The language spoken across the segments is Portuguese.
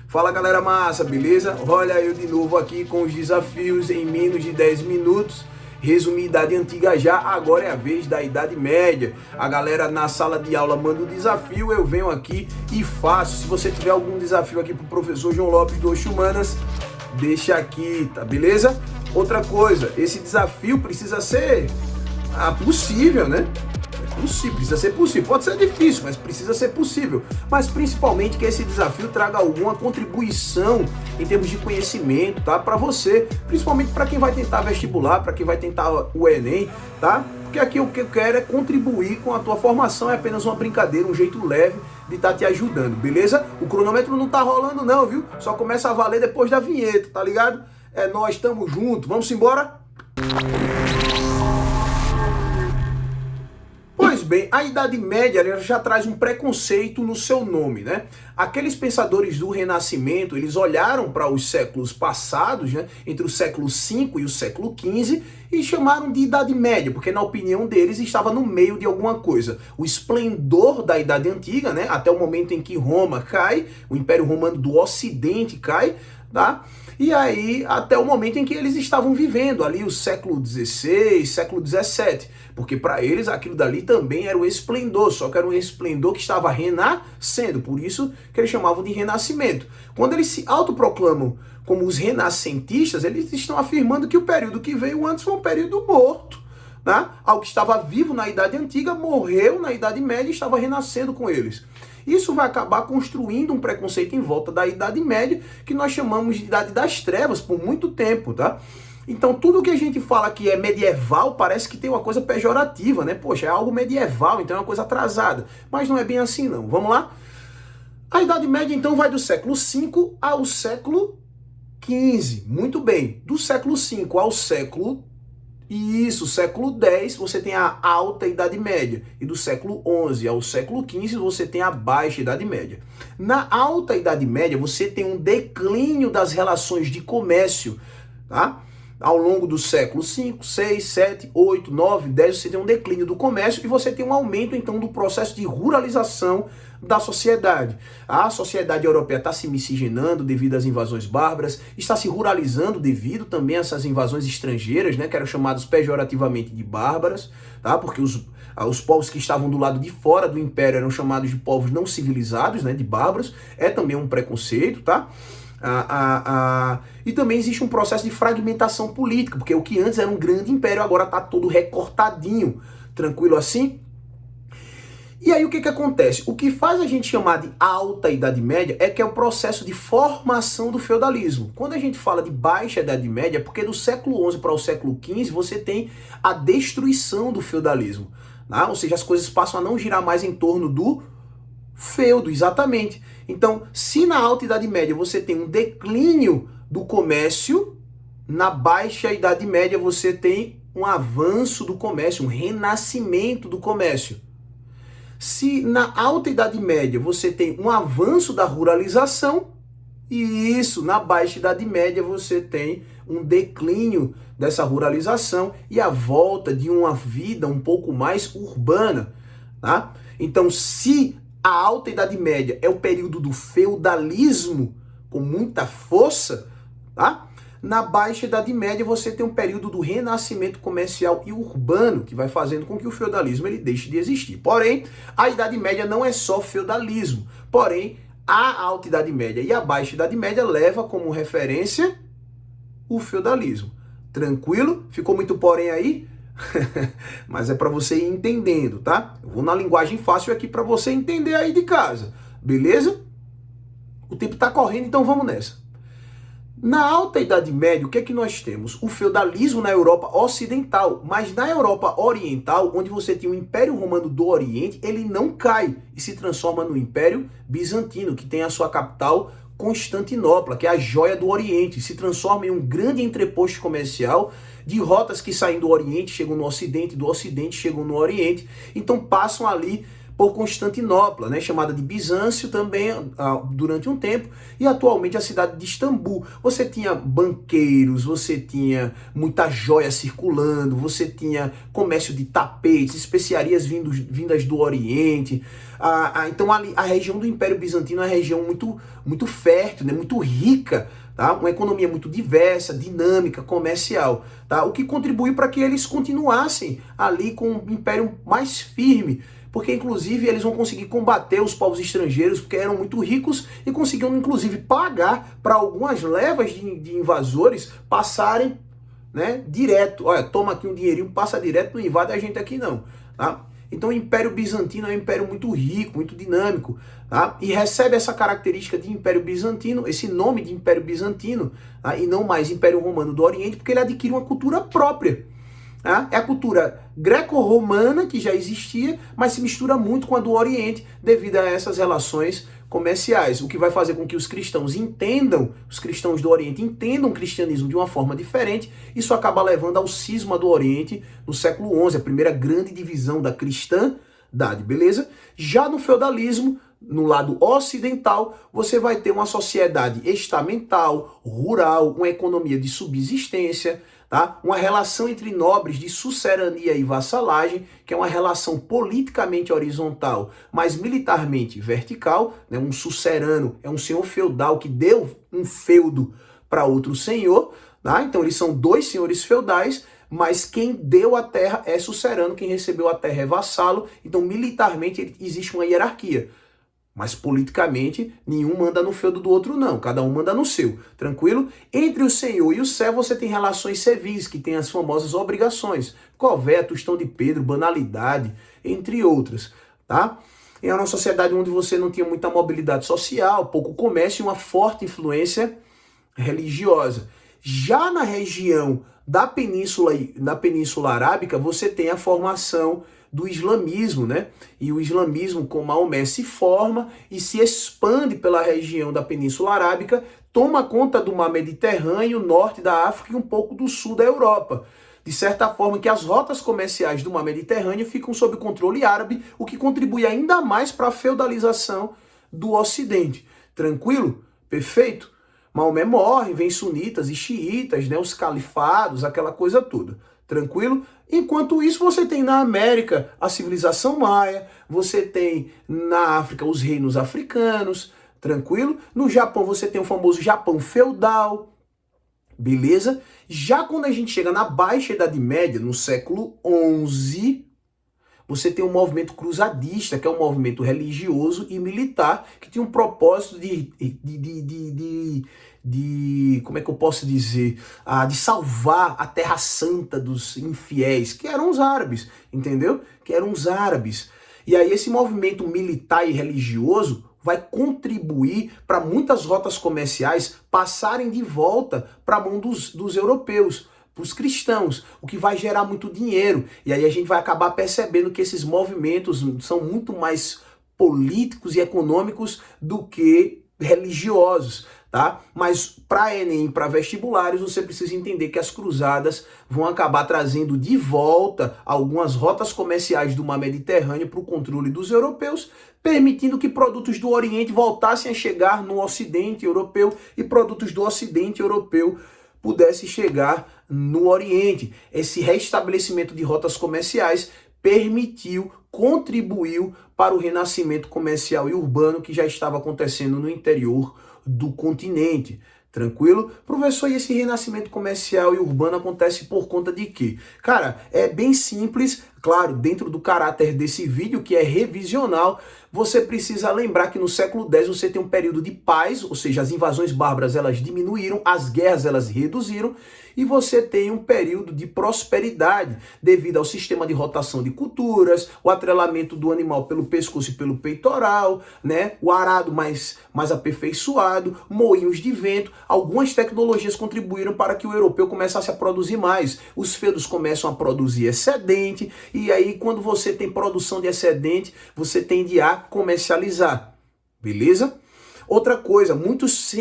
Fala galera massa, beleza? Olha eu de novo aqui com os desafios em menos de 10 minutos. Resumir Idade Antiga já, agora é a vez da Idade Média. A galera na sala de aula manda o desafio, eu venho aqui e faço. Se você tiver algum desafio aqui pro professor João Lopes do Oxe Humanas, deixa aqui, tá beleza? Outra coisa, esse desafio precisa ser possível, né? Possível, precisa ser possível. Pode ser difícil, mas precisa ser possível. Mas principalmente que esse desafio traga alguma contribuição em termos de conhecimento, tá? Para você, principalmente para quem vai tentar vestibular, para quem vai tentar o Enem, tá? Porque aqui o que eu quero é contribuir com a tua formação, é apenas uma brincadeira, um jeito leve de estar te ajudando, beleza? O cronômetro não tá rolando não, viu? Só começa a valer depois da vinheta, tá ligado? É nós, tamo junto. Vamos embora? Pois bem, a Idade Média já traz um preconceito no seu nome, né? Aqueles pensadores do Renascimento, eles olharam para os séculos passados, né? Entre o século V e o século XV, e chamaram de Idade Média, porque na opinião deles estava no meio de alguma coisa. O esplendor da Idade Antiga, né? Até o momento em que Roma cai, o Império Romano do Ocidente cai, tá? E aí, até o momento em que eles estavam vivendo ali, o século XVI, século XVII, porque para eles aquilo dali também era o esplendor, só que era um esplendor que estava renascendo, por isso que eles chamavam de Renascimento. Quando eles se autoproclamam como os renascentistas, eles estão afirmando que o período que veio antes foi um período morto, né? Algo que estava vivo na Idade Antiga, morreu na Idade Média e estava renascendo com eles. Isso vai acabar construindo um preconceito em volta da Idade Média, que nós chamamos de Idade das Trevas por muito tempo, tá? Então tudo que a gente fala que é medieval parece que tem uma coisa pejorativa, né? Poxa, é algo medieval, então é uma coisa atrasada. Mas não é bem assim não. Vamos lá? A Idade Média então vai do século V ao século XV. Muito bem. Do século V ao século século X você tem a Alta Idade Média, e do século XI ao século XV você tem a Baixa Idade Média. Na Alta Idade Média você tem um declínio das relações de comércio, tá? Ao longo do século V, VI, VII, VIII, IX, X, você tem um declínio do comércio e você tem um aumento então do processo de ruralização da sociedade. A sociedade europeia está se miscigenando devido às invasões bárbaras, está se ruralizando devido também a essas invasões estrangeiras, né, que eram chamadas pejorativamente de bárbaras, tá? Porque os povos que estavam do lado de fora do império eram chamados de povos não civilizados, né, de bárbaros. É também um preconceito, tá? E também existe um processo de fragmentação política, porque o que antes era um grande império agora está todo recortadinho, tranquilo assim? E aí o que acontece? O que faz a gente chamar de Alta Idade Média é que é o processo de formação do feudalismo. Quando a gente fala de Baixa Idade Média, é porque do século XI para o século XV você tem a destruição do feudalismo, né? Ou seja, as coisas passam a não girar mais em torno do feudo, exatamente. Então, se na Alta Idade Média você tem um declínio do comércio, na Baixa Idade Média você tem um avanço do comércio, um renascimento do comércio. Se na Alta Idade Média você tem um avanço da ruralização, e isso na Baixa Idade Média você tem um declínio dessa ruralização e a volta de uma vida um pouco mais urbana, tá? Então, se a Alta Idade Média é o período do feudalismo com muita força, tá? Na Baixa Idade Média você tem um período do renascimento comercial e urbano, que vai fazendo com que o feudalismo ele deixe de existir. Porém, a Idade Média não é só feudalismo. Porém, a Alta Idade Média e a Baixa Idade Média leva como referência o feudalismo. Tranquilo? Ficou muito porém aí? Mas é para você ir entendendo, tá? Eu vou na linguagem fácil aqui para você entender aí de casa. Beleza? O tempo tá correndo, então vamos nessa. Na Alta Idade Média, o que é que nós temos? O feudalismo na Europa Ocidental, mas na Europa Oriental, onde você tinha o Império Romano do Oriente, ele não cai e se transforma no Império Bizantino, que tem a sua capital Constantinopla, que é a joia do Oriente, se transforma em um grande entreposto comercial de rotas que saem do Oriente, chegam no Ocidente, do Ocidente chegam no Oriente, então passam ali por Constantinopla, né, chamada de Bizâncio também durante um tempo, e atualmente a cidade de Istambul. Você tinha banqueiros, você tinha muita joia circulando, você tinha comércio de tapetes, especiarias vindas do Oriente. Então a região do Império Bizantino é uma região muito fértil, né, muito rica, tá? Uma economia muito diversa, dinâmica, comercial, tá? O que contribuiu para que eles continuassem ali com um império mais firme, porque inclusive eles vão conseguir combater os povos estrangeiros, porque eram muito ricos e conseguiam inclusive pagar para algumas levas de invasores passarem, né, direto. Olha, toma aqui um dinheirinho, passa direto, não invade a gente aqui não, tá? Então o Império Bizantino é um império muito rico, muito dinâmico, tá? E recebe essa característica de Império Bizantino, esse nome de Império Bizantino, tá? E não mais Império Romano do Oriente, porque ele adquire uma cultura própria. Tá? É a cultura greco-romana, que já existia, mas se mistura muito com a do Oriente devido a essas relações comerciais, o que vai fazer com que os cristãos do Oriente entendam o cristianismo de uma forma diferente. Isso acaba levando ao cisma do Oriente no século XI, a primeira grande divisão da cristandade, beleza? Já no feudalismo, no lado ocidental, você vai ter uma sociedade estamental, rural, uma economia de subsistência, tá? Uma relação entre nobres de sucerania e vassalagem, que é uma relação politicamente horizontal, mas militarmente vertical, né? Um sucerano é um senhor feudal que deu um feudo para outro senhor, tá? Então eles são dois senhores feudais, mas quem deu a terra é sucerano, quem recebeu a terra é vassalo. Então militarmente existe uma hierarquia. Mas politicamente, nenhum manda no feudo do outro não, cada um manda no seu, tranquilo? Entre o senhor e o servo você tem relações civis, que tem as famosas obrigações, cové, tostão de Pedro, banalidade, entre outras, tá? É uma sociedade onde você não tinha muita mobilidade social, pouco comércio e uma forte influência religiosa. Já na região da Península Arábica, você tem a formação do islamismo, né? E o islamismo com Maomé se forma e se expande pela região da Península Arábica, toma conta do mar Mediterrâneo, norte da África e um pouco do sul da Europa. De certa forma que as rotas comerciais do mar Mediterrâneo ficam sob controle árabe, o que contribui ainda mais para a feudalização do Ocidente. Tranquilo? Perfeito? Maomé morre, vem sunitas e xiitas, né? Os califados, aquela coisa toda. Tranquilo? Enquanto isso, você tem na América a civilização maia, você tem na África os reinos africanos, tranquilo? No Japão você tem o famoso Japão feudal, beleza? Já quando a gente chega na Baixa Idade Média, no século XI, você tem um movimento cruzadista, que é um movimento religioso e militar, que tinha um propósito como é que eu posso dizer? De salvar a Terra Santa dos infiéis, que eram os árabes, entendeu? Que eram os árabes. E aí esse movimento militar e religioso vai contribuir para muitas rotas comerciais passarem de volta para a mão dos europeus, para os cristãos, o que vai gerar muito dinheiro. E aí a gente vai acabar percebendo que esses movimentos são muito mais políticos e econômicos do que religiosos, tá? Mas para Enem, para vestibulares, você precisa entender que as cruzadas vão acabar trazendo de volta algumas rotas comerciais do mar Mediterrâneo para o controle dos europeus, permitindo que produtos do Oriente voltassem a chegar no Ocidente europeu e produtos do Ocidente europeu pudessem chegar no Oriente. Esse restabelecimento de rotas comerciais contribuiu para o renascimento comercial e urbano que já estava acontecendo no interior do continente. Tranquilo? Professor, e esse renascimento comercial e urbano acontece por conta de quê? Cara, é bem simples, claro, dentro do caráter desse vídeo, que é revisional, você precisa lembrar que no século X você tem um período de paz, ou seja, as invasões bárbaras elas diminuíram, as guerras elas reduziram, e você tem um período de prosperidade, devido ao sistema de rotação de culturas, o atrelamento do animal pelo pescoço e pelo peitoral, né? O arado mais aperfeiçoado, moinhos de vento. Algumas tecnologias contribuíram para que o europeu começasse a produzir mais. Os feudos começam a produzir excedente, e aí quando você tem produção de excedente, você tende a comercializar. Beleza? Outra coisa, muitos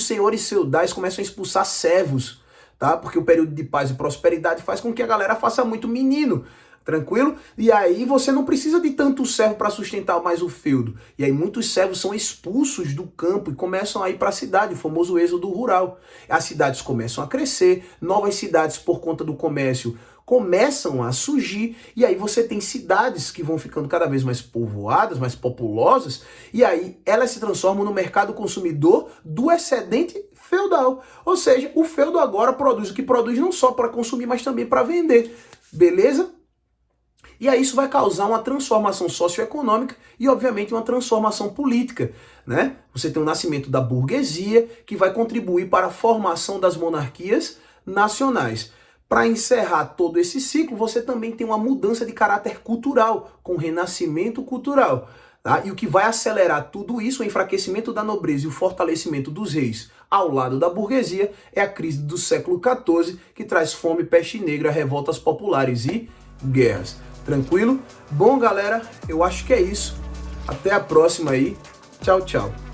senhores feudais começam a expulsar servos, tá? Porque o período de paz e prosperidade faz com que a galera faça muito menino. Tranquilo? E aí você não precisa de tanto servo para sustentar mais o feudo. E aí muitos servos são expulsos do campo e começam a ir para a cidade, o famoso êxodo rural. As cidades começam a crescer, novas cidades por conta do comércio começam a surgir, e aí você tem cidades que vão ficando cada vez mais povoadas, mais populosas, e aí elas se transformam no mercado consumidor do excedente feudal. Ou seja, o feudo agora produz o que produz não só para consumir, mas também para vender. Beleza? E aí isso vai causar uma transformação socioeconômica e, obviamente, uma transformação política, né? Você tem o nascimento da burguesia, que vai contribuir para a formação das monarquias nacionais. Para encerrar todo esse ciclo, você também tem uma mudança de caráter cultural, com o renascimento cultural. Tá? E o que vai acelerar tudo isso, o enfraquecimento da nobreza e o fortalecimento dos reis ao lado da burguesia, é a crise do século XIV, que traz fome, peste negra, revoltas populares e guerras. Tranquilo? Bom, galera, eu acho que é isso. Até a próxima aí. Tchau, tchau.